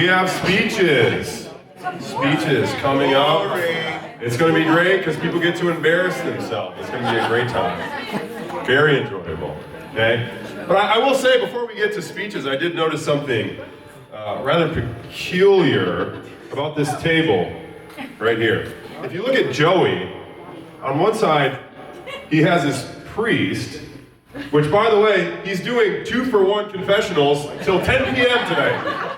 We have speeches. Speeches coming up. It's going to be great because people get to embarrass themselves. It's going to be a great time. Very enjoyable. Okay? But I will say, before we get to speeches, I did notice something rather peculiar about this table right here. If you look at Joey, on one side, he has his priest, which, by the way, he's doing 2-for-1 confessionals till 10 p.m. tonight.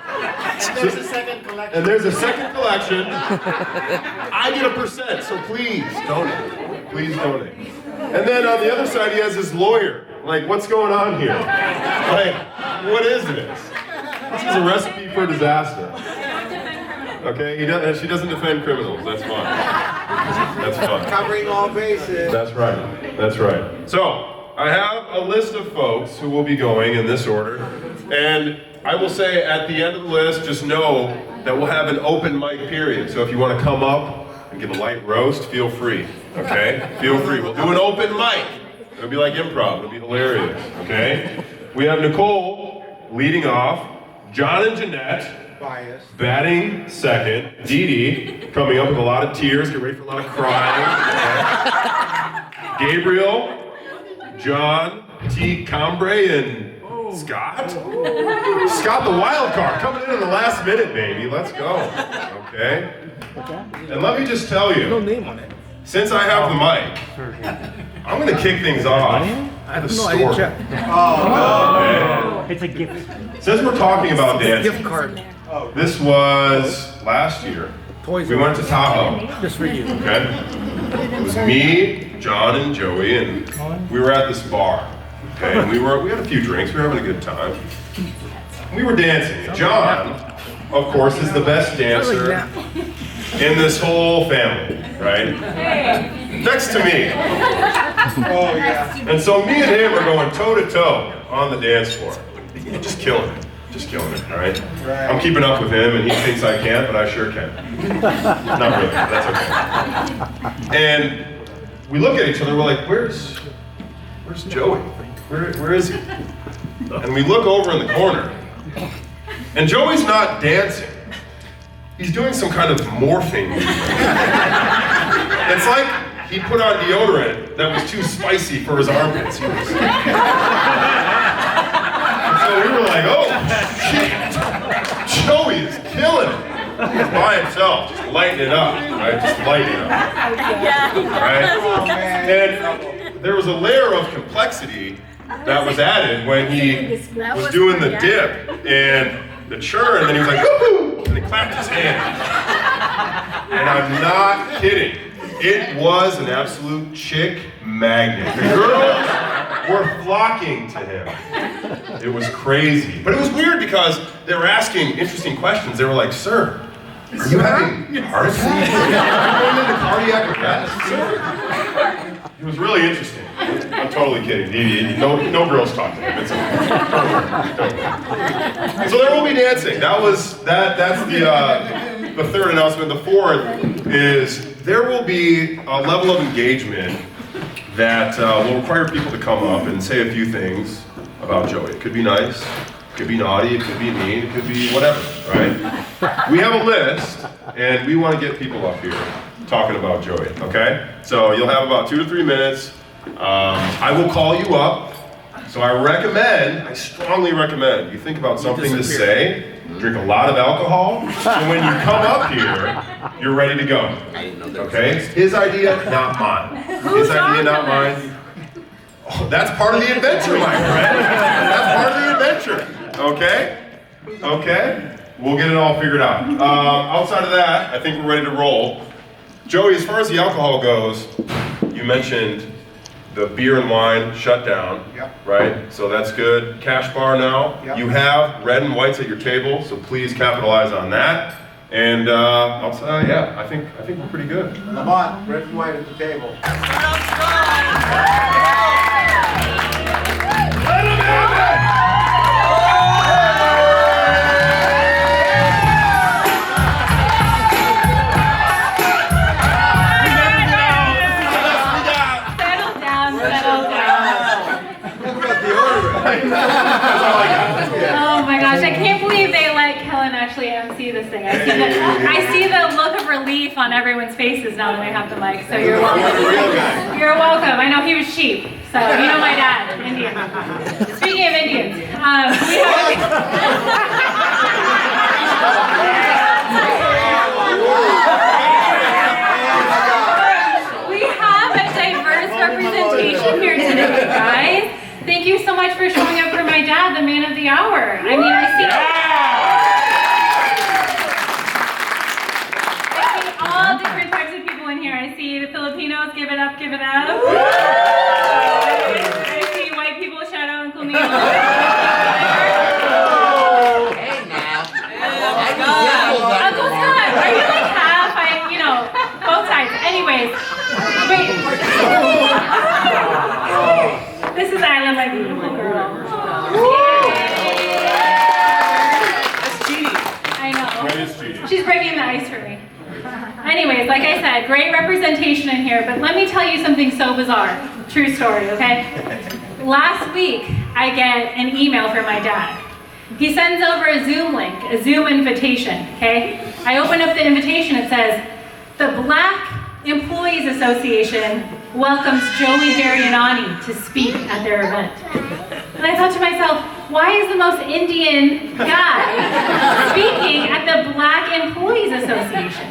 There's a second collection. And there's a second collection. I get a percent, so please donate. Please donate. And then on the other side, he has his lawyer. Like, what's going on here? Like, what is this? This is a recipe for disaster. Okay, she doesn't defend criminals. That's fine. That's fine. Covering all bases. That's right. That's right. So, I have a list of folks who will be going in this order. And I will say at the end of the list, just know that we'll have an open mic period. So if you want to come up and give a light roast, feel free. Okay? Feel free. We'll do an open mic. It'll be like improv. It'll be hilarious. Okay? We have Nicole leading off. John and Jeanette Bias. batting second. Dee Dee coming up with a lot of tears. Get ready for a lot of crying. Okay? Gabriel, John, T. Cambray, and Scott? Scott the wild card coming in the last minute, baby. Let's go. Okay? And let me just tell you, No name on it. since I have the mic, I'm going to kick things off. I with a don't know. I didn't story. check. Okay? It's a gift. Since we're talking about Gift dancing, card. this was last year. Toys We went to Tahoe. just for you. Okay? It was me, John, and Joey, and we were at this bar. Okay, and we had a few drinks. We were having a good time. We were dancing. John, of course, is the best dancer in this whole family, right? Next to me. Oh yeah. And so me and him are going toe to toe on the dance floor, just killing it. Just killing it, all right? I'm keeping up with him, and he thinks I can't, but I sure can. Not really, but that's okay. And we look at each other, we're like, where's Joey? Where is he? And we look over in the corner, and Joey's not dancing. He's doing some kind of morphing movement. It's like he put on deodorant that was too spicy for his armpits. And so we were like, oh, shit. Joey is killing it. He's by himself, just lighting it up, right? Just lighting it up. Right? And there was a layer of complexity that was added when he was doing the dip and the churn, and then he was like, woohoo! And he clapped his hands. And I'm not kidding. It was an absolute chick magnet. The girls were flocking to him. It was crazy. But it was weird because they were asking interesting questions. They were like, sir, are you having heart attack? Are you going into cardiac arrest, sir? It was really interesting. I'm totally kidding. No girls talk to him. It's okay. Don't worry. So there will be dancing. That's the third announcement. The fourth is there will be a level of engagement that will require people to come up and say a few things about Joey. It could be nice, it could be naughty, it could be mean, it could be whatever, right? We have a list, and we want to get people up here talking about Joey, okay? So you'll have about 2 to 3 minutes. I will call you up. So I strongly recommend you think about something to say, drink a lot of alcohol, so when you come up here, you're ready to go. Okay? His idea, not mine. His idea, not mine. Oh, that's part of the adventure, my friend. That's part of the adventure. Okay? Okay? We'll get it all figured out. Outside of that, I think we're ready to roll. Joey, as far as the alcohol goes, you mentioned the beer and wine shut down, right? So that's good. Cash bar now. Yep. You have red and whites at your table, so please capitalize on that. And outside, yeah, I think we're pretty good. Come on, red and white at the table. Let him have it! Oh my gosh, I can't believe they let Kellen actually actually MC this thing. I see the look of relief on everyone's faces now that I have the mic, so you're welcome. You're welcome. I know he was cheap, so you know my dad, Indian. Speaking of Indians, we have a diverse representation here today, guys. Thank you so much for showing up for my dad, the man of the hour. I mean, I see all different types of people in here. I see the Filipinos, give it up, give it up. I see white people, shout out Uncle Neil. Hey now. Uncle Scott, are you like half? Both sides. Anyways, wait. This is Isla, my beautiful girl. That's cheating. I know. That is cheating. She's breaking the ice for me. Anyways, like I said, great representation in here, but let me tell you something so bizarre. True story, okay? Last week, I get an email from my dad. He sends over a Zoom link, a Zoom invitation, okay? I open up the invitation, it says, the Black Employees Association welcomes Joey Darianani to speak at their event. And I thought to myself, why is the most Indian guy speaking at the Black Employees Association?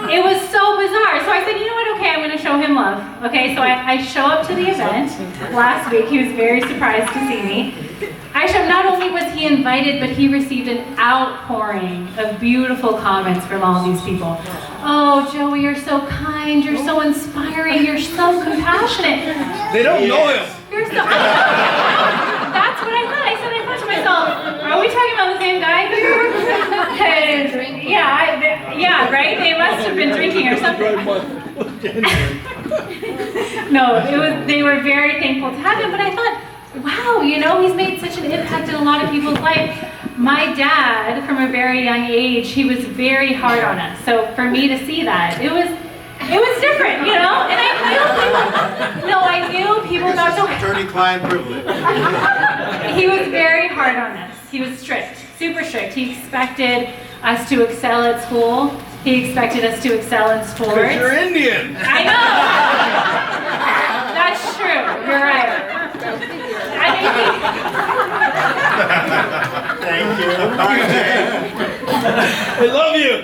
It was so bizarre. So I said, you know what, okay, I'm going to show him love. Okay, so I show up to the event last week. He was very surprised to see me. Not only was he invited, but he received an outpouring of beautiful comments from all these people. Oh, Joey, you're so kind, you're so inspiring, you're so compassionate. They don't know him. You're so, that's what I thought. I thought to myself, are we talking about the same guy here? Yeah, right? They must have been drinking or something. No, they were very thankful to have him, but I thought, wow, he's made such an impact in a lot of people's life. My dad, from a very young age, he was very hard on us. So for me to see that, it was different, And I knew people got so. Attorney-client privilege. He was very hard on us. He was strict, super strict. He expected us to excel at school. He expected us to excel in sports. Because you're Indian. I know. That's true. You're right. Thank you. I love you.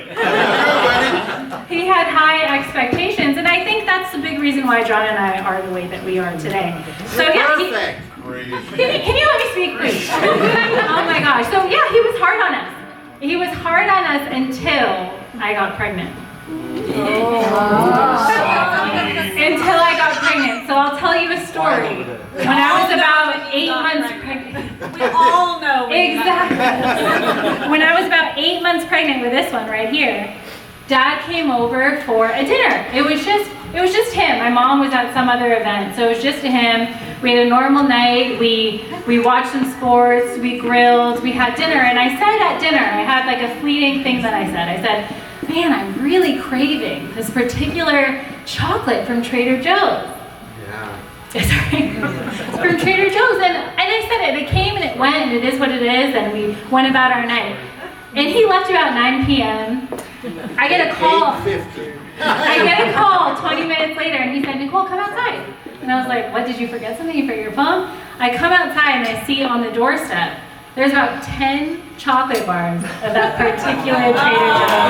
He had high expectations, and I think that's the big reason why John and I are the way that we are today. So yeah, Perfect. can you let me speak, please? Oh my gosh. So yeah, he was hard on us. He was hard on us until I got pregnant. Until I got pregnant. So I'll tell you a story. When I was about 8 months pregnant. We all know. Exactly. When I was about 8 months pregnant with this one right here, Dad came over for a dinner. It was just him. My mom was at some other event, so it was just him. We had a normal night. We watched some sports. We grilled. We had dinner, and I said at dinner, I had like a fleeting thing that I said, man, I'm really craving this particular chocolate from Trader Joe's. Yeah. Sorry. From Trader Joe's, and I said it. It came and it went, and it is what it is, and we went about our night. And he left about 9 p.m. I get a call. 8:50. I get a call 20 minutes later, and he said, Nicole, come outside. And I was like, what, did you forget something? You forget your phone? I come outside, and I see on the doorstep, there's about 10 chocolate bars of that particular Trader Joe's.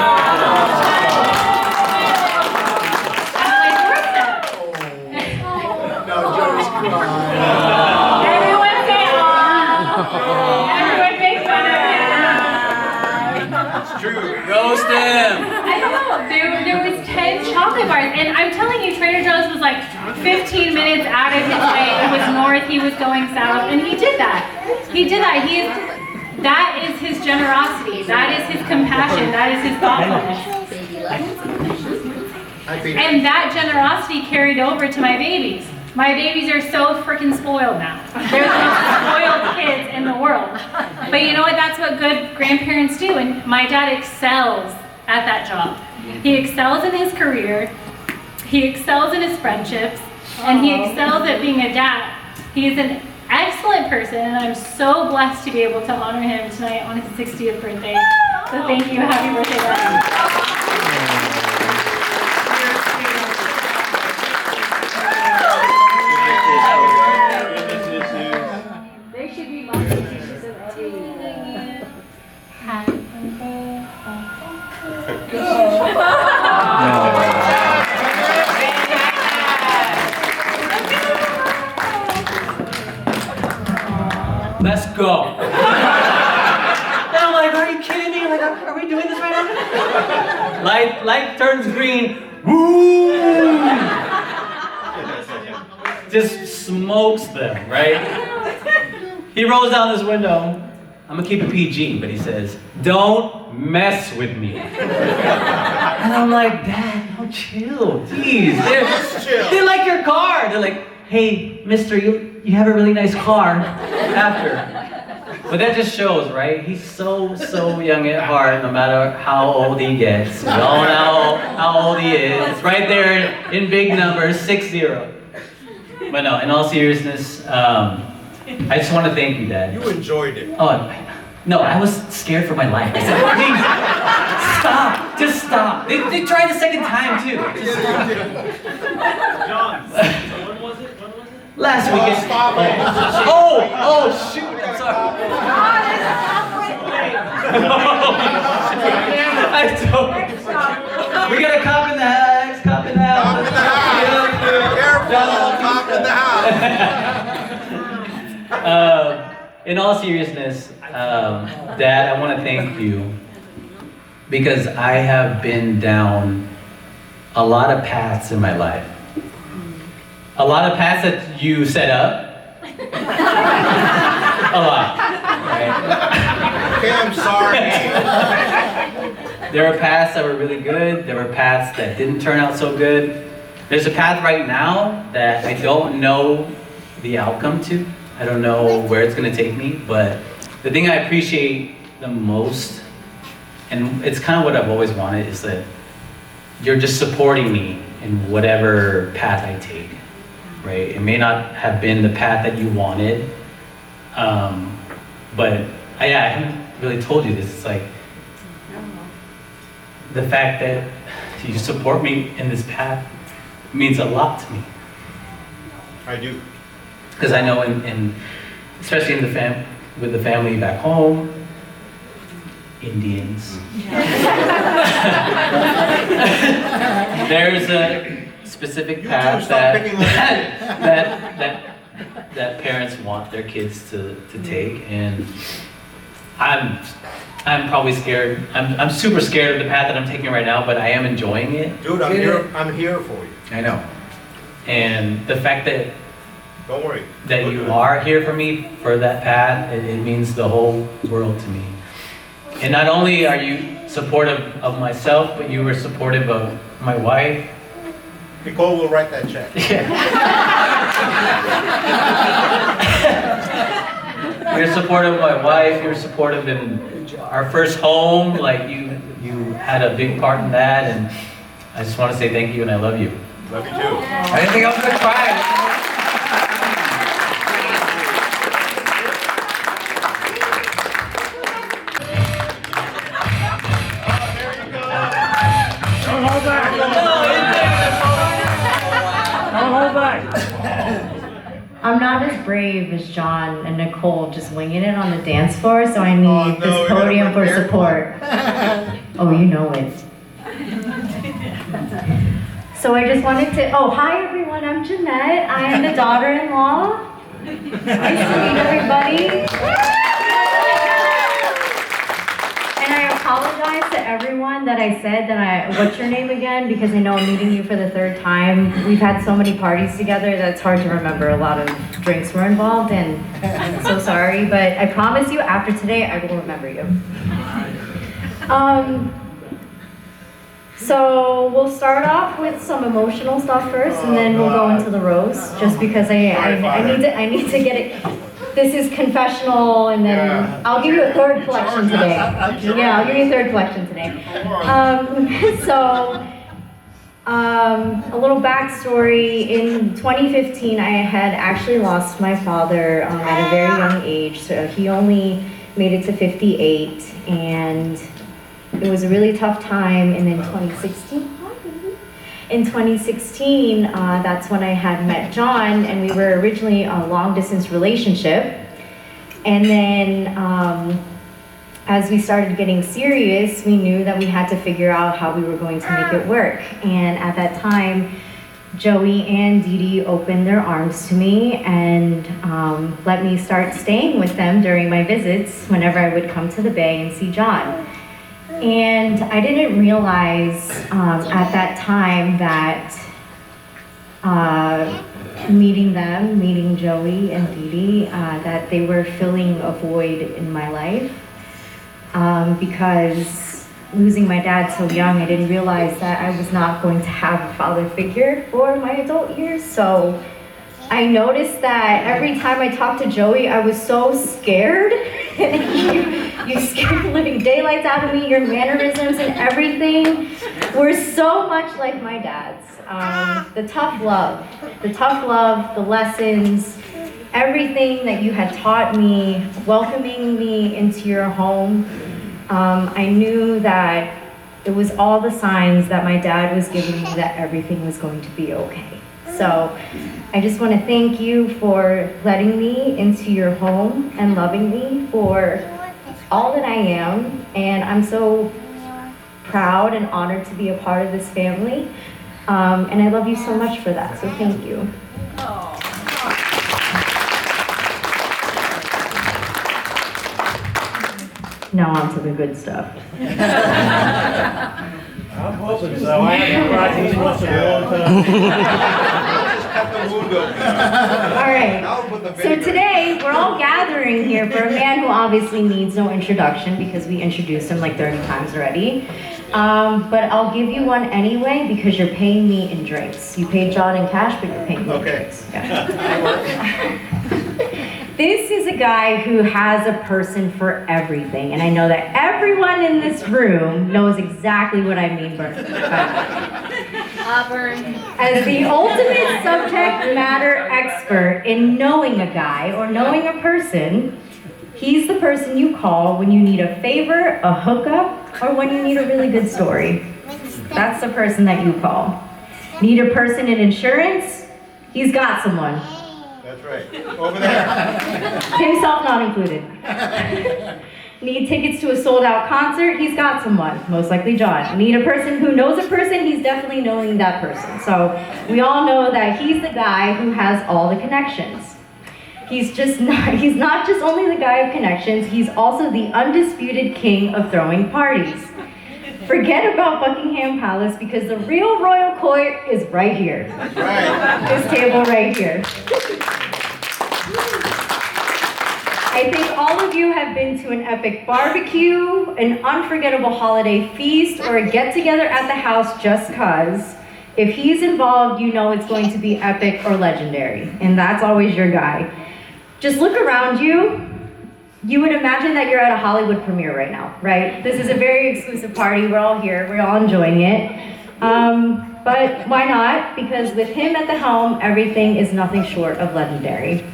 At my doorstep. No, Joey's crying. Everyone say, "Aw." Everyone make fun of him. It's true. Roast him. I don't know. There was 10 chocolate bars, and I'm telling you, Trader Joe's was like 15 minutes out of his way. It was north, he was going south, and he did that. He did that. That is his generosity. That is his compassion. That is his thoughtfulness. And that generosity carried over to my babies. My babies are so freaking spoiled now. They're the most spoiled kids in the world. But you know what? That's what good grandparents do. And my dad excels at that job. He excels in his career. He excels in his friendships. And he excels at being a dad. He is an excellent person, and I'm so blessed to be able to honor him tonight on his 60th birthday. So thank you. Happy birthday, Dad. They should be lucky she's a Let's go. And I'm like, are you kidding me? Like, are we doing this right now? Light turns green. Woo! Just smokes them, right? He rolls down his window. I'm gonna keep it PG, but he says, "Don't mess with me." And I'm like, Dad, no, chill, jeez. They like your car. They're like, "Hey, mister, you have a really nice car." After. But that just shows, right? He's so young at heart, no matter how old he gets. We all know how old he is. It's right there in big numbers, 60. But no, in all seriousness, I just want to thank you, Dad. You enjoyed it. Oh, no, I was scared for my life. I said, please, stop, just stop. They tried a second time, too. John, when was it? Last weekend. Stop it. Oh, shoot, I'm sorry. I told we got a cop in the house, cop in the house. Cop in the house. Careful, cop in the house. In all seriousness, Dad, I want to thank you because I have been down a lot of paths in my life. A lot of paths that you set up. A lot. Right? Okay, I'm sorry. There were paths that were really good. There were paths that didn't turn out so good. There's a path right now that I don't know the outcome to. I don't know where it's going to take me, but the thing I appreciate the most, and it's kind of what I've always wanted, is that you're just supporting me in whatever path I take, right? It may not have been the path that you wanted, but I haven't really told you this. It's like the fact that you support me in this path means a lot to me. I do. Because I know, especially with the family back home, Indians. There's a specific path that parents want their kids to take, and I'm probably scared. I'm super scared of the path that I'm taking right now, but I am enjoying it. Dude, I'm here for you. I know, and the fact that. Don't worry. That you are here for me for that path, it means the whole world to me. And not only are you supportive of myself, but you were supportive of my wife. Nicole will write that check. You're supportive of my wife, you're supportive in our first home, like you had a big part in that, and I just want to say thank you and I love you. Love you too. I didn't think I was going to cry. I'm not as brave as John and Nicole just winging it on the dance floor, so I need this podium for support. Oh, you know it. So I just wanted to, hi everyone, I'm Jeanette. I am the daughter-in-law. Nice to meet everybody. And I apologize to everyone that I said what's your name again? Because I know I'm meeting you for the third time. We've had so many parties together that it's hard to remember. A lot of drinks were involved, and I'm so sorry. But I promise you, after today, I will remember you. So we'll start off with some emotional stuff first, and then we'll go into the roast. Just because I need to get it. This is confessional, and then I'll give you a third collection today. Yeah, I'll give you a third collection today. A little backstory. In 2015, I had actually lost my father at a very young age. So he only made it to 58, and it was a really tough time, and in 2016, that's when I had met John, and we were originally a long-distance relationship. And then as we started getting serious, we knew that we had to figure out how we were going to make it work. And at that time, Joey and Dee Dee opened their arms to me and let me start staying with them during my visits whenever I would come to the Bay and see John. And I didn't realize at that time that meeting Joey and Dee Dee, that they were filling a void in my life. Because losing my dad so young, I didn't realize that I was not going to have a father figure for my adult years. So I noticed that every time I talked to Joey, I was so scared. You scared the living daylights out of me. Your mannerisms and everything were so much like my dad's. The tough love, the lessons, everything that you had taught me, welcoming me into your home. I knew that it was all the signs that my dad was giving me that everything was going to be okay. So I just want to thank you for letting me into your home and loving me for all that I am. And I'm so proud and honored to be a part of this family. And I love you so much for that, so thank you. Now on to the good stuff. I'm hoping so. I haven't brought these ones in a long time. All right, so today we're all gathering here for a man who obviously needs no introduction because we introduced him like 30 times already. But I'll give you one anyway because you're paying me in drinks. You paid John in cash, but you're paying me in drinks. Okay. This is a guy who has a person for everything, and I know that everyone in this room knows exactly what I mean by that. As the ultimate subject matter expert in knowing a guy or knowing a person, he's the person you call when you need a favor, a hookup, or when you need a really good story. That's the person that you call. Need a person in insurance? He's got someone. That's right. Over there. Himself not included. Need tickets to a sold-out concert? He's got someone, most likely John. Need a person who knows a person? He's definitely knowing that person. So we all know that he's the guy who has all the connections. He's not just only the guy of connections, he's also the undisputed king of throwing parties. Forget about Buckingham Palace because the real royal court is right here. Right. This table right here. I think all of you have been to an epic barbecue, an unforgettable holiday feast, or a get-together at the house just cause. If he's involved, you know it's going to be epic or legendary, and that's always your guy. Just look around you. You would imagine that you're at a Hollywood premiere right now, right? This is a very exclusive party. We're all here. We're all enjoying it. But why not? Because with him at the helm, everything is nothing short of legendary.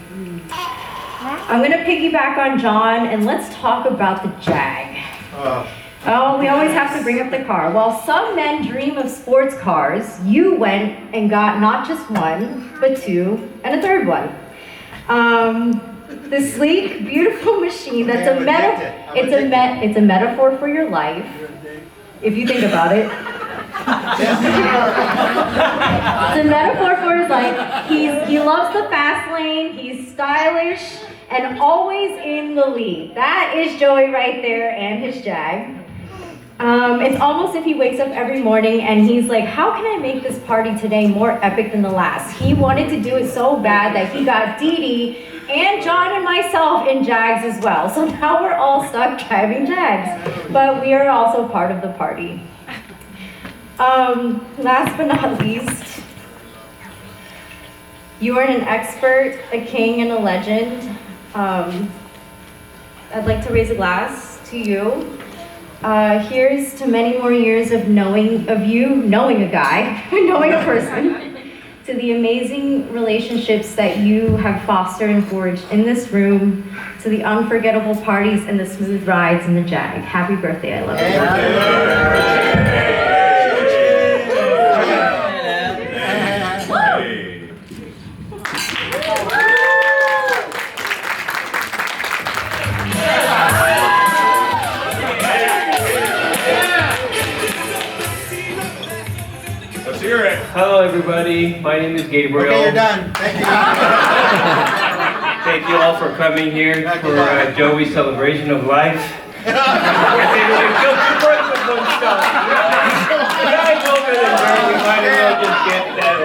I'm going to piggyback on John, and let's talk about the Jag. Oh, we always have to bring up the car. While some men dream of sports cars, you went and got not just one, but two, and a third one. The sleek, beautiful machine that's it's a metaphor for your life, if you think about it. It's a metaphor for his life. He loves the fast lane, he's stylish, and always in the lead. That is Joey right there and his Jag. It's almost if he wakes up every morning and he's like, how can I make this party today more epic than the last? He wanted to do it so bad that he got Dee Dee and John and myself in Jags as well. So now we're all stuck driving Jags, but we are also part of the party. Last but not least, you are an expert, a king, and a legend. I'd like to raise a glass to you. Here's to many more years of knowing a guy, knowing a person, to the amazing relationships that you have fostered and forged in this room, to the unforgettable parties and the smooth rides in the Jag. Happy birthday, I love you. Let's hear it. Hello, everybody. My name is Gabriel. Okay, you're done. Thank you. Thank you all for coming here for Joey's celebration of life. I think we can kill two birds with one stone. You guys over there, we might as well just get that.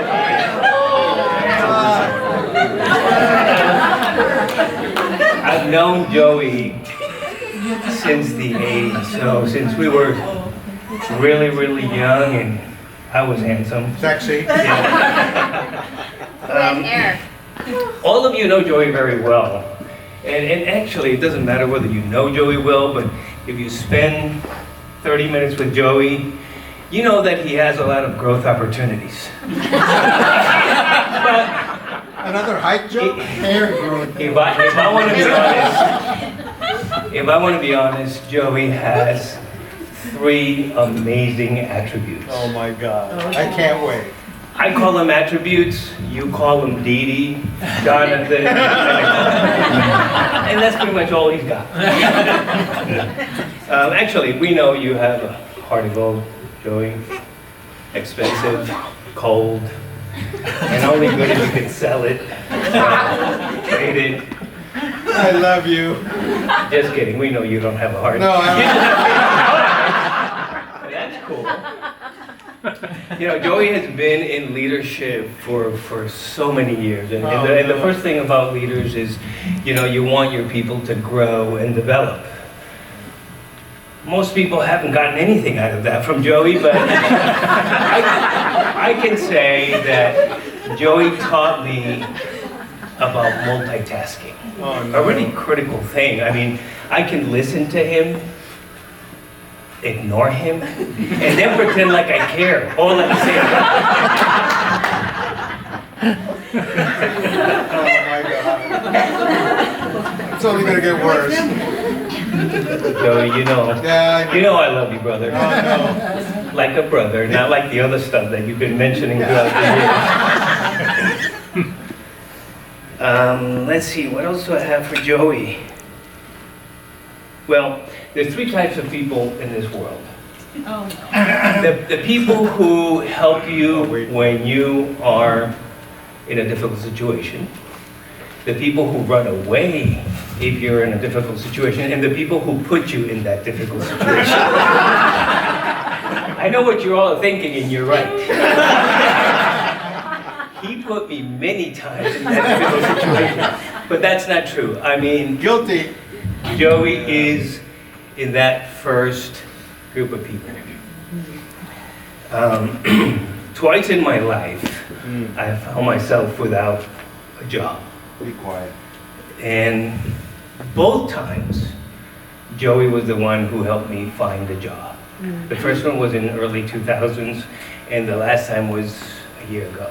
I've known Joey since the 80s, so since we were really, really young and I was handsome. Sexy. All of you know Joey very well. And actually, it doesn't matter whether you know Joey well, but if you spend 30 minutes with Joey, you know that he has a lot of growth opportunities. But Another height joke? Hair growth. if I want to be honest, Joey has 3 amazing attributes. Oh my God. I can't wait. I call them attributes, you call them Dee Dee, Jonathan, and that's pretty much all he's got. Actually, we know you have a heart of gold, Joey. Expensive, cold, and only good if you can sell it, trade it. I love you. Just kidding, we know you don't have a heart. No, I That's cool. You know, Joey has been in leadership for so many years, and the first thing about leaders is, you know, you want your people to grow and develop. Most people haven't gotten anything out of that from Joey, but I can say that Joey taught me about multitasking. Oh, no. A really critical thing. I mean, I can listen to him, ignore him, and then pretend like I care all at the same time. Oh my God. It's only gonna get worse. Joey, you know Yeah, I love you, brother. Oh no. Like a brother, not like the other stuff that you've been mentioning throughout the years. Let's see, what else do I have for Joey? Well, there's 3 types of people in this world. Oh, The people who help you when you are in a difficult situation, the people who run away if you're in a difficult situation, and the people who put you in that difficult situation. I know what you're all thinking, and you're right. He put me many times in that difficult situation, but that's not true. I mean, Guilty. Joey is in that first group of people. Twice in my life, I found myself without a job. Be quiet. And both times, Joey was the one who helped me find a job. The first one was in early 2000s, and the last time was a year ago.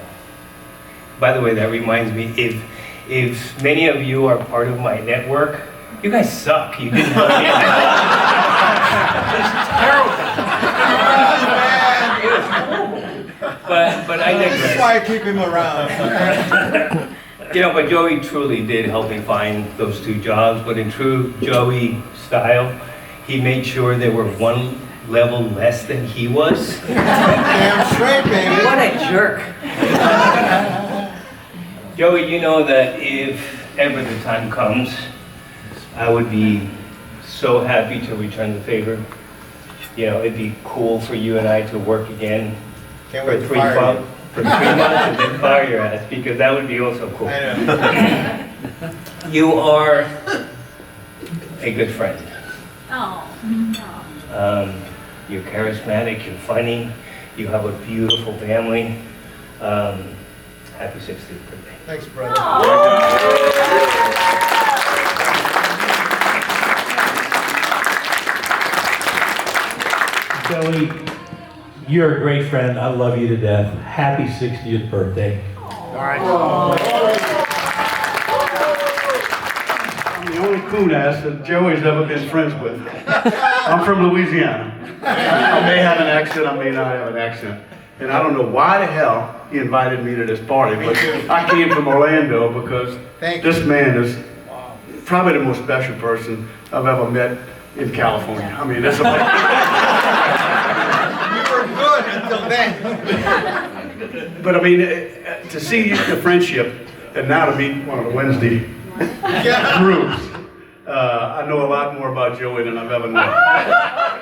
By the way, that reminds me, if many of you are part of my network, you guys suck. You didn't help me. It's terrible. It was horrible. But I This is digress. why I keep him around. You know, but Joey truly did help me find those 2 jobs, but in true Joey style, he made sure they were 1 level less than he was. Damn straight, baby. What a jerk. Joey, you know that if ever the time comes, I would be so happy to return the favor. You know, it'd be cool for you and I to work again Can't for wait to 3 fire months. you. For 3 months and then fire your ass, because that would be also cool. I know. You are a good friend. Oh. You're charismatic, you're funny, you have a beautiful family. Happy 60th birthday. Thanks, brother. Joey, you're a great friend. I love you to death. Happy 60th birthday. I'm the only coon ass that Joey's ever been friends with. I'm from Louisiana. I may have an accent, I may not have an accent. And I don't know why the hell he invited me to this party, but I came from Orlando because this man is probably the most special person I've ever met in California. I mean, that's amazing. You were good until then. But I mean, to see the friendship and now to meet one of the Wednesday groups, I know a lot more about Joey than I've ever known.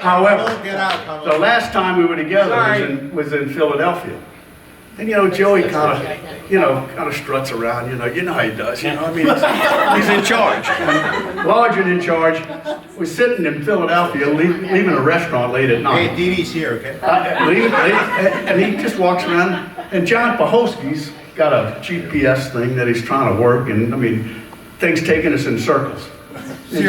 However, Get out, the last time we were together was in Philadelphia. And you know, Joey kind of struts around, you know how he does, I mean, he's in charge. And large and in charge. We're sitting in Philadelphia, leaving a restaurant late at night. Hey, Dee Dee's here, okay? And he just walks around, and John Pahosky's got a GPS thing that he's trying to work, and I mean, things taking us in circles. And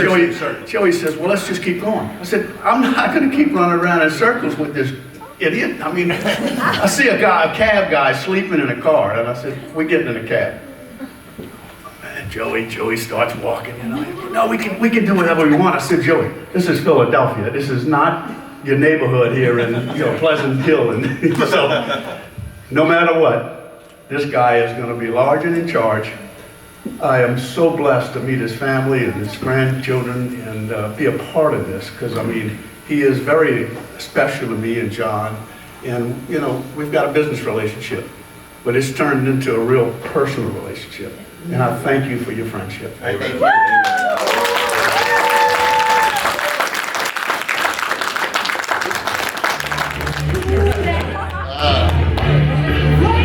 Joey says, well, let's just keep going. I said, I'm not going to keep running around in circles with this idiot. I mean, I see a cab guy sleeping in a car, and I said, we're getting in a cab. And Joey starts walking, No, we can do whatever we want. I said, Joey, this is Philadelphia. This is not your neighborhood here in Pleasant Hill. And so, no matter what, this guy is going to be large and in charge. I am so blessed to meet his family and his grandchildren and be a part of this, because I mean, he is very special to me and John, and we've got a business relationship, but it's turned into a real personal relationship, and I thank you for your friendship. Thank you.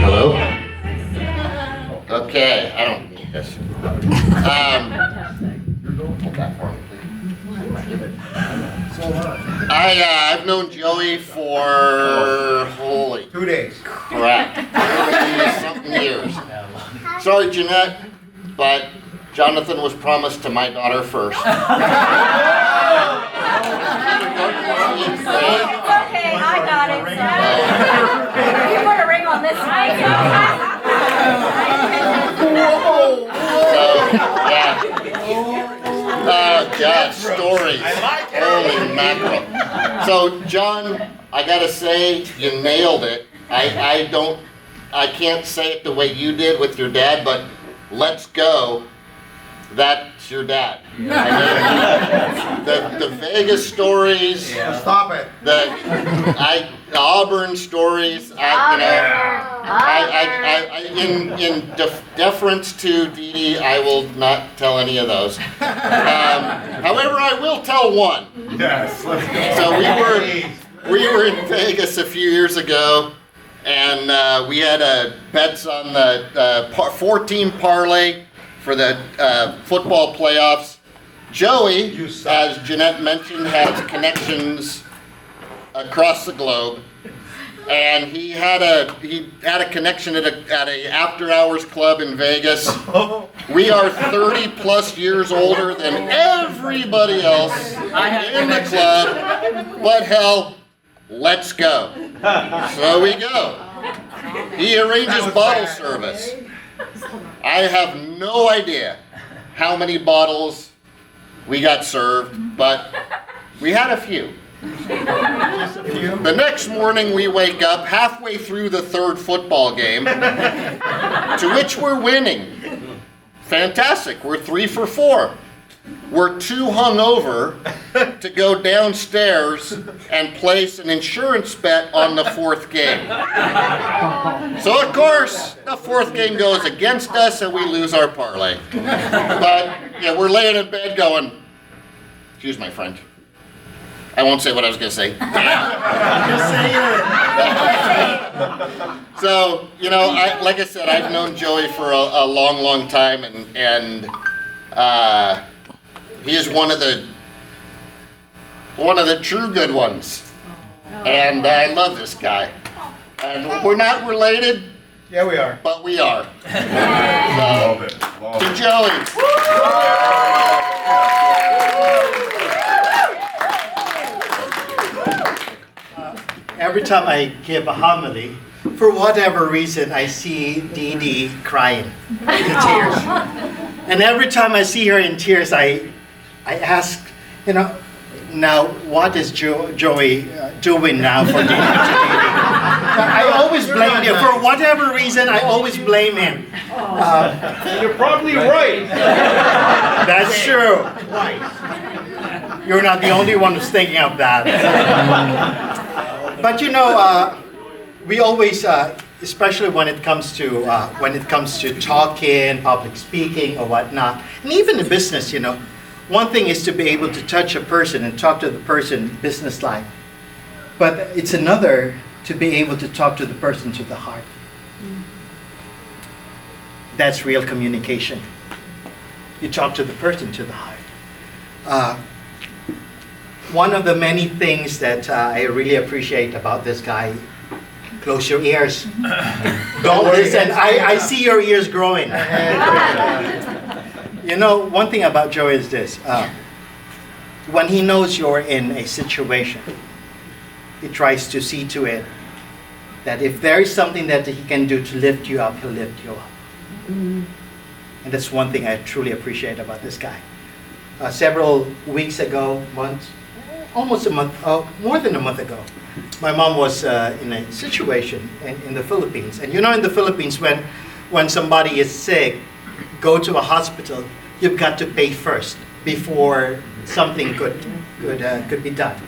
Hello? Okay, I don't need this. Hold that for me, please. I've known Joey for, holy 2 days. crap, 30-something years. Sorry, Jeanette, but Jonathan was promised to my daughter first. Okay, I got it, so. You put a ring on this one. So, yeah. God, stories. Holy mackerel. So, John, I gotta say, you nailed it. I can't say it the way you did with your dad, but let's go. That's your dad. The Vegas stories. Stop it. The Auburn stories. In deference to Dee Dee, I will not tell any of those. However, I will tell one. Yes. So we were in Vegas a few years ago, and we had bets on the 14 parlay for the football playoffs. Joey, as Jeanette mentioned, has connections across the globe, and he had a connection at a after hours club in Vegas. We are 30 plus years older than everybody else in the club, but hell, let's go. So we go. He arranges bottle service. I have no idea how many bottles we got served, but we had a few. The next morning we wake up halfway through the third football game, to which we're winning. Fantastic, we're 3 for 4. We're too hungover to go downstairs and place an insurance bet on the fourth game. So of course, the fourth game goes against us and we lose our parlay. But yeah, we're laying in bed going, excuse my French. I won't say what I was going to say. So, like I said, I've known Joey for a long, long time, and he is one of the true good ones. And I love this guy. And we're not related. Yeah, we are. But we are. Love it. To Joey. Every time I give a homily, for whatever reason, I see Dee Dee crying in tears. And every time I see her in tears, I ask, now what is Joey doing now for Dee Dee? I always blame him. For whatever reason, I always blame him. You're probably right. That's true. You're not the only one who's thinking of that. But we always, especially when it comes to talking, public speaking, or whatnot, and even in business, one thing is to be able to touch a person and talk to the person business-like, but it's another to be able to talk to the person to the heart. That's real communication. You talk to the person to the heart. One of the many things that I really appreciate about this guy, close your ears. Don't listen. I see your ears growing. One thing about Joe is this. When he knows you're in a situation, he tries to see to it that if there is something that he can do to lift you up, he'll lift you up. And that's one thing I truly appreciate about this guy. Several weeks ago, almost a month, more than a month ago, my mom was in a situation in the Philippines. And in the Philippines, when somebody is sick, go to a hospital, you've got to pay first before something could be done.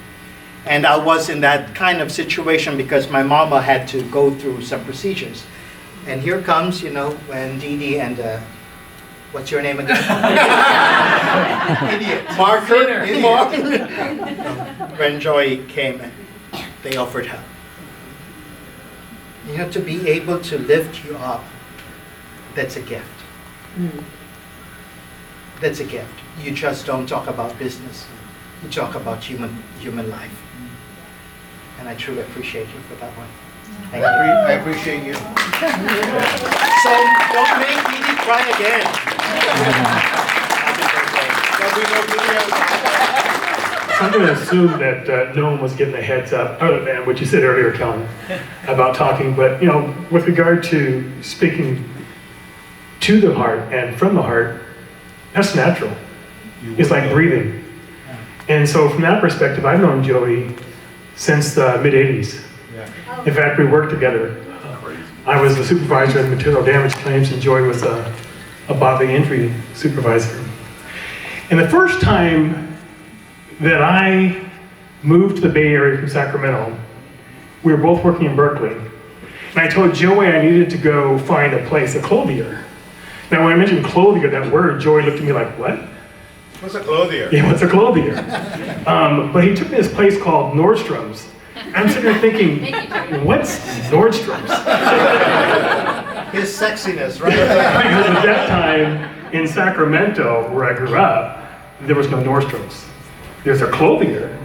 And I was in that kind of situation because my mama had to go through some procedures. And here comes, when Dee Dee and what's your name again? Idiot. Marker. When Joy came and they offered help. To be able to lift you up, that's a gift. That's a gift. You just don't talk about business. You talk about human life. And I truly appreciate you for that one. Thank you. I appreciate you. So don't make Dee Dee cry again. I'm going to assume that no one was given a heads up, other than what you said earlier, Kellen, about talking. But with regard to speaking to the heart and from the heart, that's natural. It's like breathing. And so from that perspective, I've known Joey since the mid-'80s. In fact, we worked together. I was the supervisor of material damage claims, and Joey was a bodily injury supervisor. And the first time that I moved to the Bay Area from Sacramento, we were both working in Berkeley. And I told Joey I needed to go find a place, a clothier. Now, when I mentioned clothier, that word, Joey looked at me like, what? What's a clothier? Yeah, what's a clothier? But he took me to this place called Nordstrom's. I'm sitting there thinking, what's Nordstrom's? His sexiness, right? Because at that time, in Sacramento, where I grew up, there was no Nordstrom's. There's a clothier,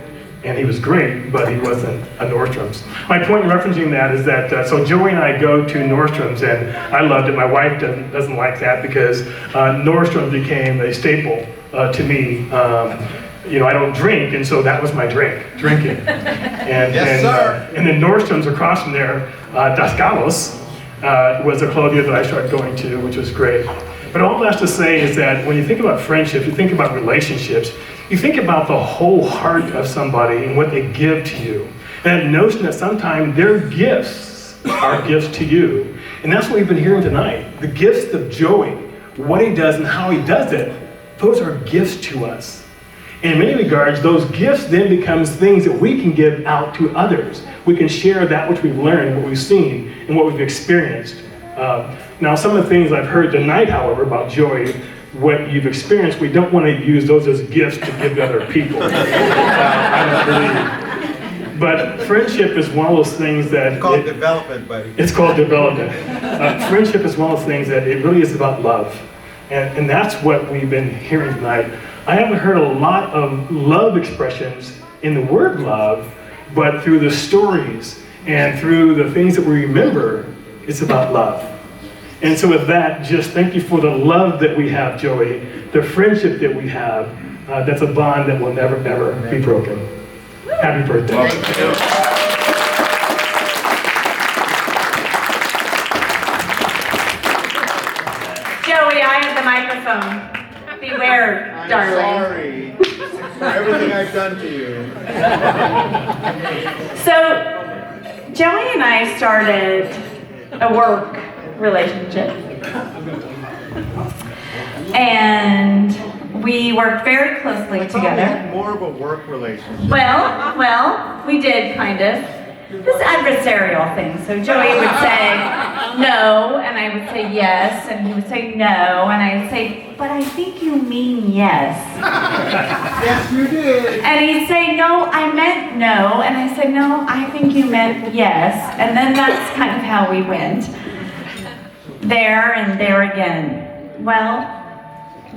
and he was great, but he wasn't a Nordstrom's. My point in referencing that is that, so Joey and I go to Nordstrom's, and I loved it. My wife doesn't like that because Nordstrom's became a staple to me. I don't drink, and so that was my drinking. And then Nordstrom's across from there, Dos Galos, was a clothier that I started going to, which was great. But all that's to say is that when you think about friendship, you think about relationships, you think about the whole heart of somebody and what they give to you. And that notion that sometimes their gifts are gifts to you. And that's what we've been hearing tonight. The gifts of Joey, what he does and how he does it, those are gifts to us. In many regards, those gifts then becomes things that we can give out to others. We can share that which we've learned, what we've seen, and what we've experienced. Now, some of the things I've heard tonight, however, about Joey, what you've experienced, we don't want to use those as gifts to give to other people. I don't believe. But friendship is one of those things that... It's called development, buddy. It's called development. Friendship is one of those things that it really is about love. And that's what we've been hearing tonight. I haven't heard a lot of love expressions in the word love, but through the stories and through the things that we remember, it's about love. And so with that, just thank you for the love that we have, Joey, the friendship that we have. That's a bond that will never, never be broken. Happy birthday. microphone. Beware, I'm darling. sorry for everything I've done to you. So, Joey and I started a work relationship. And we worked very closely I thought we had together. more of a work relationship. Well, we did kind of. This adversarial thing. So Joey would say no, and I would say yes, and he would say no, and I would say, but I think you mean yes. Yes, you did. And he'd say, no, I meant no, and I said, no, I think you meant yes. And then that's kind of how we went. There and there again. Well,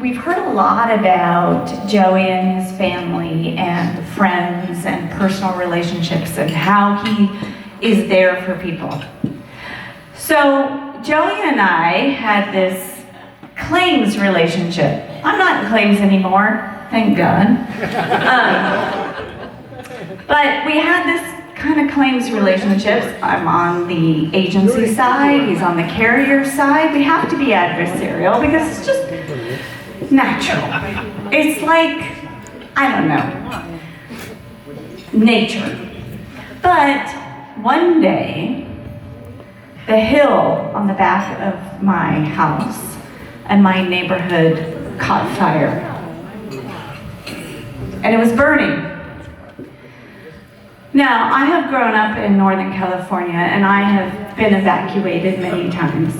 we've heard a lot about Joey and his family and friends and personal relationships and how he is there for people. So Joey and I had this claims relationship. I'm not in claims anymore, thank God. But we had this kind of claims relationships. I'm on the agency side, he's on the carrier side. We have to be adversarial because it's just natural. It's like, I don't know, nature. But one day, the hill on the back of my house and my neighborhood caught fire. And it was burning. Now, I have grown up in Northern California and I have been evacuated many times.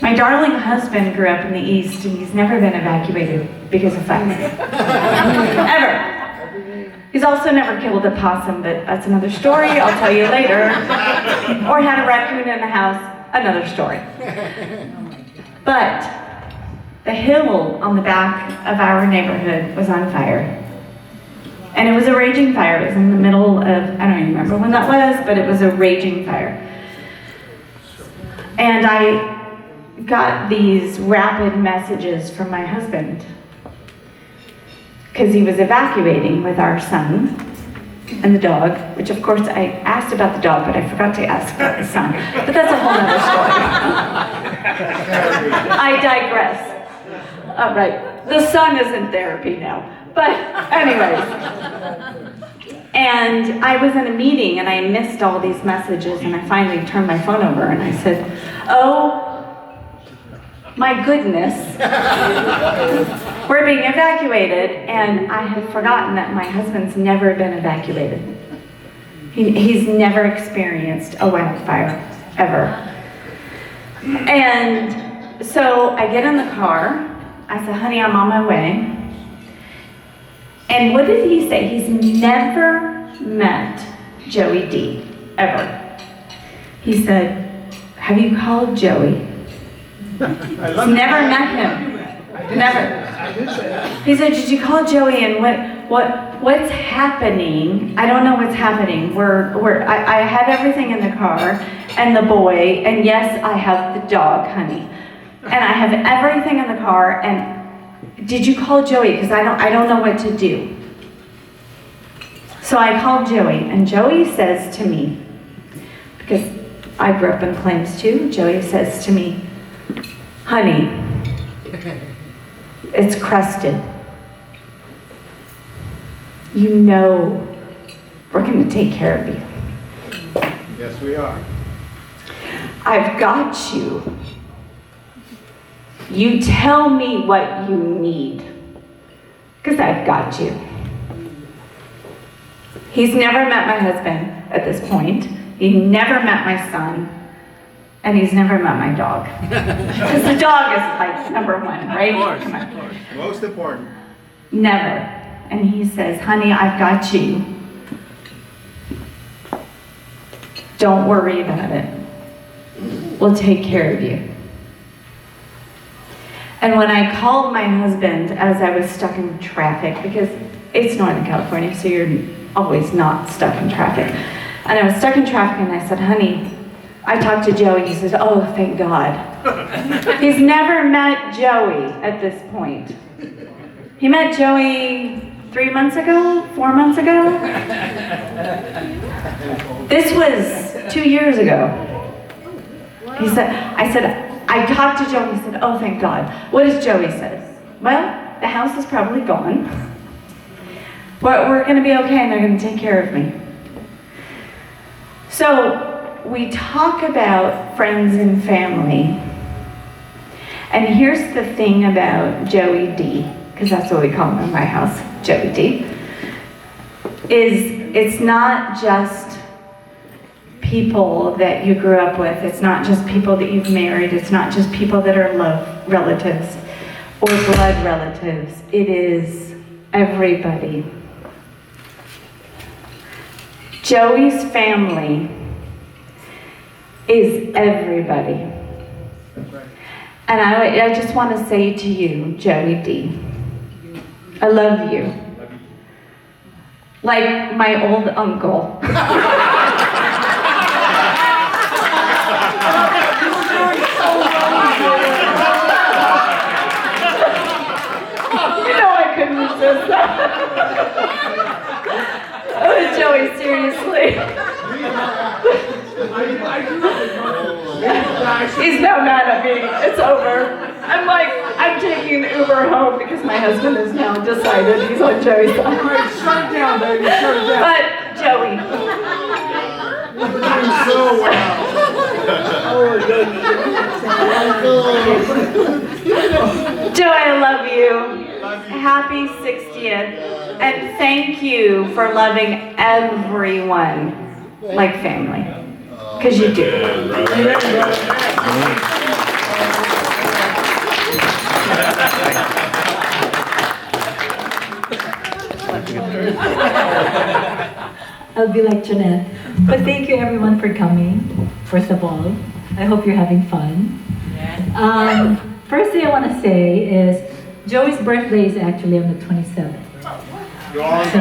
My darling husband grew up in the East and he's never been evacuated because of fire. Ever. He's also never killed a possum, but that's another story, I'll tell you later. Or had a raccoon in the house, another story. But the hill on the back of our neighborhood was on fire. And it was a raging fire. It was in the middle of, I don't even remember when that was, but it was a raging fire. And I got these rapid messages from my husband because he was evacuating with our son and the dog, which of course I asked about the dog, but I forgot to ask about the son. But that's a whole other story. I digress. All right, the son is in therapy now. But anyways, and I was in a meeting and I missed all these messages and I finally turned my phone over and I said, oh, my goodness, we're being evacuated, and I had forgotten that my husband's never been evacuated. He's never experienced a wildfire, ever. And so I get in the car, I said, honey, I'm on my way. And what did he say? He's never met Joey D, ever. He said, have you called Joey? Never met him. Never. He said, did you call Joey and what's happening? I don't know what's happening. I have everything in the car and the boy, and yes, I have the dog, honey. And I have everything in the car, and did you call Joey? Because I don't know what to do. So I called Joey, and Joey says to me, because I grew up in claims too, Joey says to me, honey, it's crusted. You know we're going to take care of you. Yes, we are. I've got you. You tell me what you need, because I've got you. He's never met my husband at this point. He never met my son. And he's never met my dog. Because the dog is like number one, right? Come on. Most important. Never. And he says, honey, I've got you. Don't worry about it. We'll take care of you. And when I called my husband as I was stuck in traffic, because it's Northern California, so you're always not stuck in traffic. And I was stuck in traffic and I said, honey, I talked to Joey. He says, oh, thank God. He's never met Joey at this point. He met Joey 3 months ago, 4 months ago. This was 2 years ago. I said, I talked to Joey, he said, oh, thank God. What does Joey say? Well, the house is probably gone. But we're gonna be okay and they're gonna take care of me. So we talk about friends and family. And here's the thing about Joey D, because that's what we call him in my house, Joey D, is it's not just people that you grew up with. It's not just people that you've married. It's not just people that are love relatives or blood relatives. It is everybody. Joey's family is everybody. And I just want to say to you, Joey D, I love you. Like my old uncle. You know I couldn't resist that. Oh, Joey, seriously. He's now mad at me. It's over. I'm taking an Uber home because my husband has now decided he's on Joey's side. All right, shut it down, baby, shut it down. But, Joey. You're doing so well. Joey, I love you. Happy 60th. And thank you for loving everyone like family. Because you do. I'll be like Jeanette. But thank you everyone for coming, first of all. I hope you're having fun. First thing I want to say is Joey's birthday is actually on the 27th. So,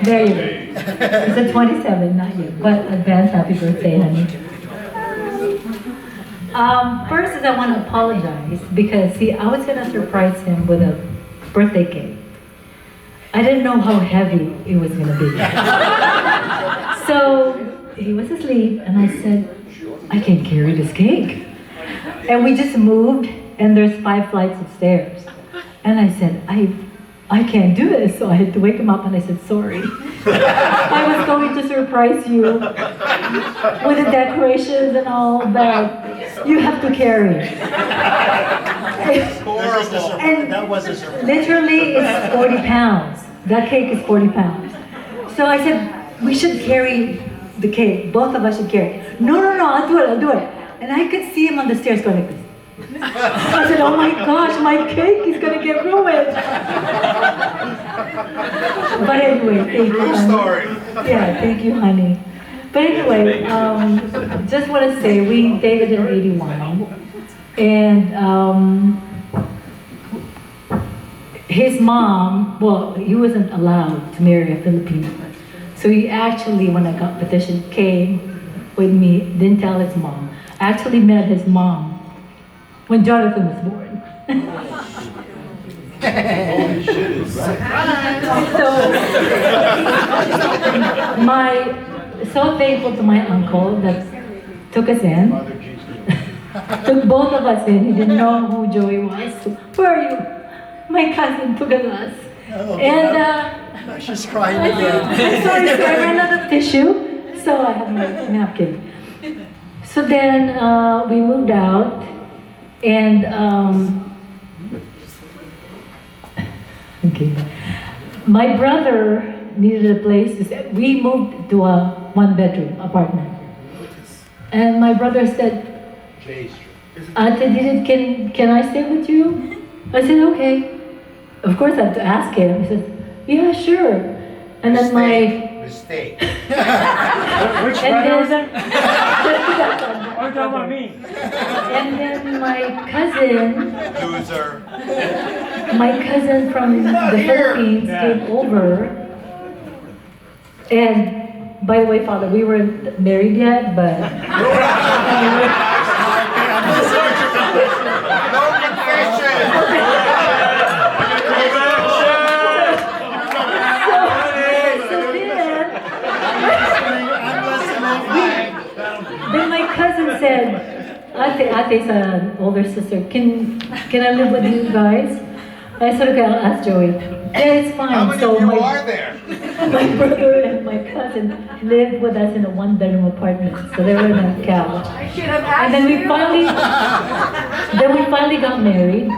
there you go. It's the 27th, not you. But advance happy birthday, honey. First is I want to apologize because, see, I was going to surprise him with a birthday cake. I didn't know how heavy it was going to be. So he was asleep and I said, I can't carry this cake. And we just moved and there's 5 flights of stairs. And I said, I can't do this. So I had to wake him up and I said, sorry. I was going to surprise you with the decorations and all that you have to carry. Horrible. And that was a surprise. literally it's 40 pounds. That cake is 40 pounds. So I said, we should carry the cake. Both of us should carry it. No, I'll do it. And I could see him on the stairs going like this. I said, oh my gosh, my cake is going to get ruined. But anyway, thank you, honey. Story. Yeah, thank you, honey. But anyway, just want to say, we dated in 81. And his mom, well, he wasn't allowed to marry a Filipino. So he actually, when I got petitioned, came with me, didn't tell his mom. Actually met his mom when Jonathan was born. Holy shit, is So thankful to my uncle that took us in. Took both of us in. He didn't know who Joey was. Where are you? My cousin took us. And She's crying I'm sorry, I ran out of tissue, so I have my napkin. So then we moved out, and okay. My brother needed a place to stay. We moved to a 1-bedroom apartment, and my brother said, "Ate, can I stay with you?" I said, "Okay." Of course, I had to ask him. He said, "Yeah, sure." And then Mistake. Which brother? What about me? And then my cousin, Loser. my cousin from the Philippines came over. And by the way, Father, we weren't married yet, but No confession. then my cousin said, Ate, Ate an older sister, can I live with you guys? I said, okay, I'll ask Joey. Yeah, it's fine. How many So of you my, are there? my brother and my cousin lived with us in a one-bedroom apartment. So they were in a couch. I should have asked And then we finally got married.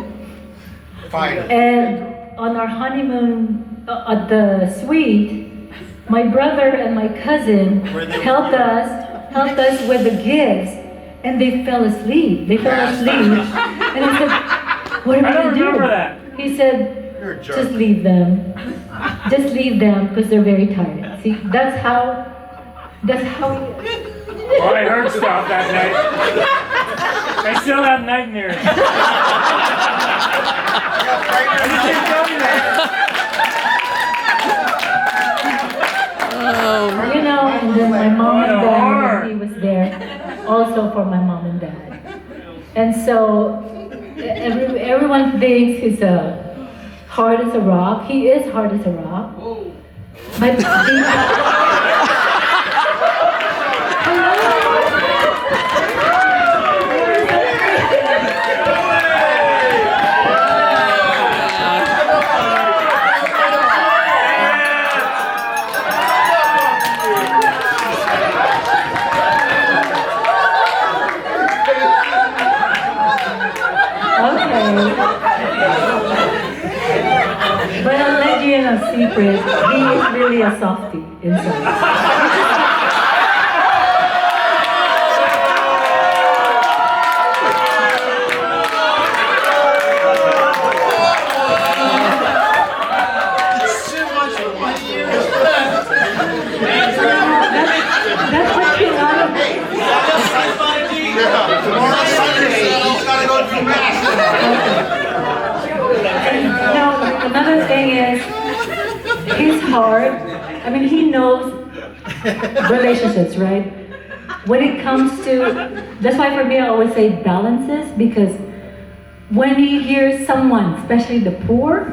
Fine. And on our honeymoon at the suite, my brother and my cousin helped us with the gifts, and they fell asleep. And I said, "What are we I don't gonna do?" remember that. He said, You're a jerk. "Just leave them. Just leave them because they're very tired." See, that's how. Well, I heard stuff that night. I still have nightmares. You didn't tell me that. You know, and then my mom and dad, he was there also for my mom and dad. And so everyone thinks he's hard as a rock. He is hard as a rock. But But I'll let you in a secret. He is really a softie inside. That's what came out of it. Now, another thing is, he's hard. I mean, he knows relationships, right? When it comes to, that's why for me I always say balances, because when he hears someone, especially the poor,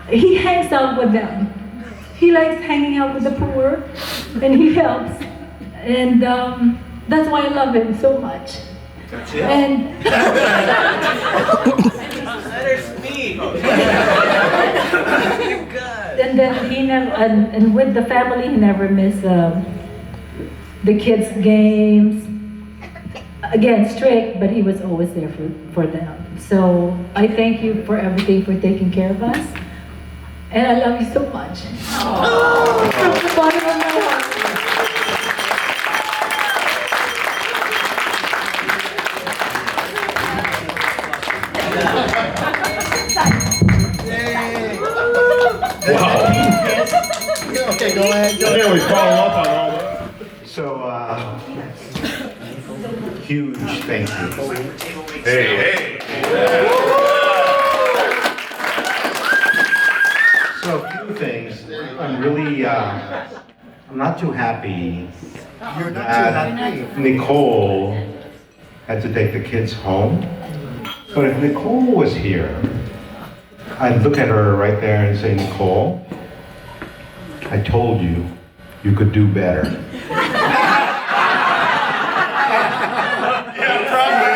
he hangs out with them. He likes hanging out with the poor, and he helps. And that's why I love him so much. That's it. And and then he never, and with the family, he never missed the kids' games. Again, strict, but he was always there for them. So I thank you for everything, for taking care of us. And I love you so much. From the bottom of my heart. Wow. Okay, go ahead. I think we follow up on all that. So, huge thank you. Hey. So, a few things. I'm really, I'm not too happy You're not too that happy. Nicole had to take the kids home. But if Nicole was here, I'd look at her right there and say, Nicole, I told you, you could do better. Yeah, probably.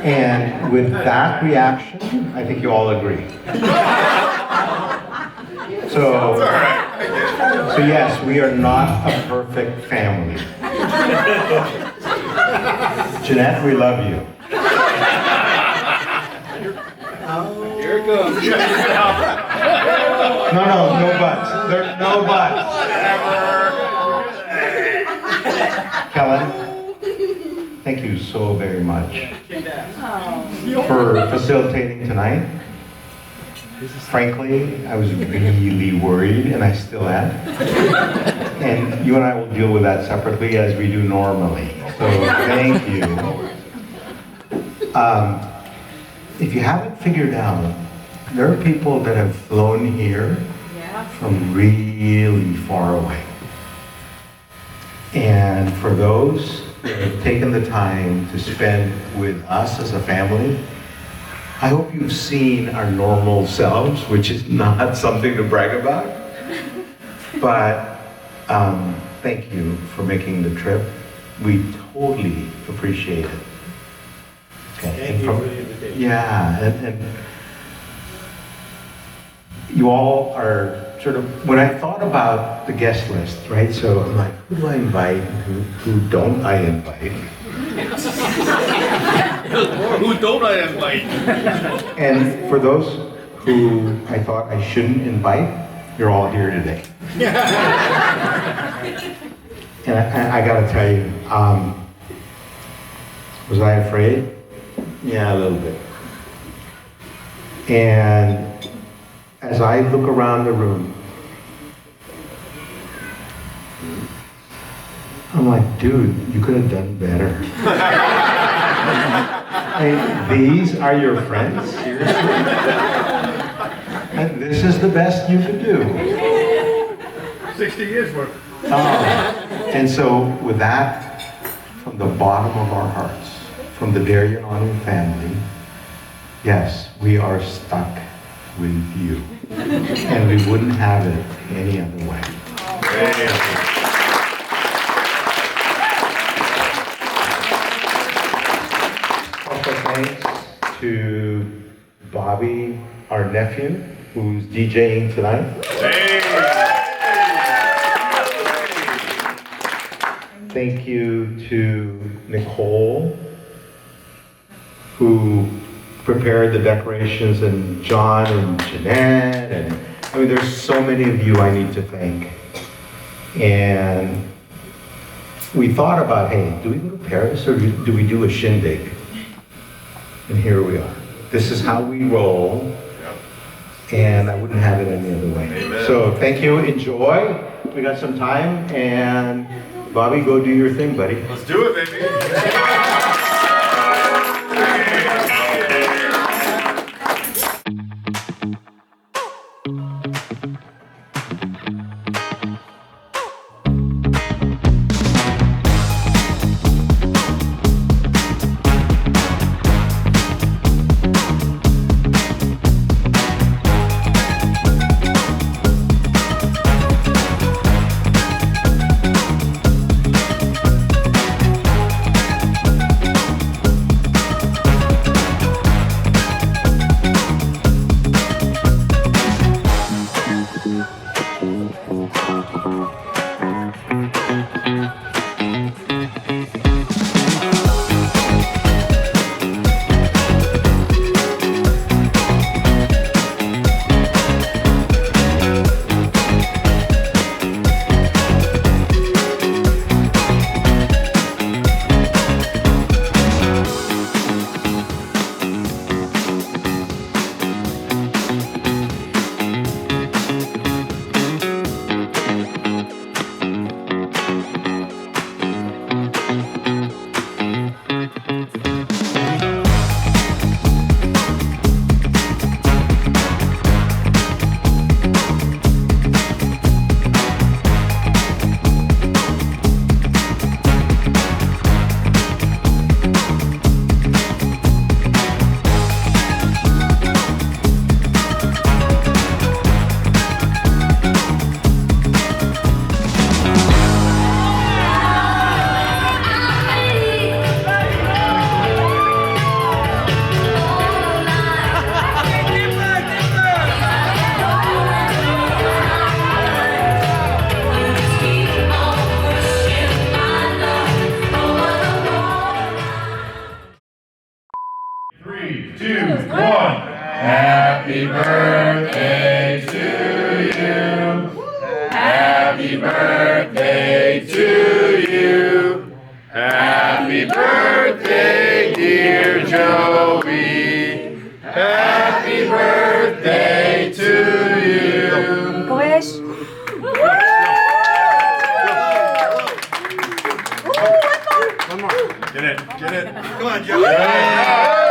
And with that reaction, I think you all agree. So yes, we are not a perfect family. Jeanette, we love you. Here it comes. No buts. There, no buts. Kellen, thank you so very much for facilitating tonight. Frankly, I was really worried, and I still am. And you and I will deal with that separately as we do normally. So thank you. If you haven't figured out, there are people that have flown here from really far away. And for those that have taken the time to spend with us as a family, I hope you've seen our normal selves, which is not something to brag about. But thank you for making the trip. We totally appreciate it. Okay, and from, yeah, and you all are sort of, when I thought about the guest list, right? So I'm like, who do I invite? Who don't I invite? Who don't I invite? And for those who I thought I shouldn't invite, you're all here today. And I gotta tell you, was I afraid? Yeah, a little bit. And as I look around the room, I'm like, dude, you could have done better. These are your friends? Seriously? And this is the best you could do. 60 years worth. And so with that, from the bottom of our hearts, from the Daryanani family, yes, we are stuck with you. And we wouldn't have it any other way. Also thanks to Bobby, our nephew, who's DJing tonight. Thank you to Nicole, who prepared the decorations, and John and Jeanette, and I mean, there's so many of you I need to thank. And we thought about, hey, do we go to Paris or do we do a shindig? And here we are. This is how we roll, and I wouldn't have it any other way. Amen. So thank you, enjoy. We got some time, and Bobby, go do your thing, buddy. Let's do it, baby. Happy birthday to you. Happy birthday to you. Happy birthday, dear Joey. Happy birthday to you. Wish. One more. Get it. Come on, Joey.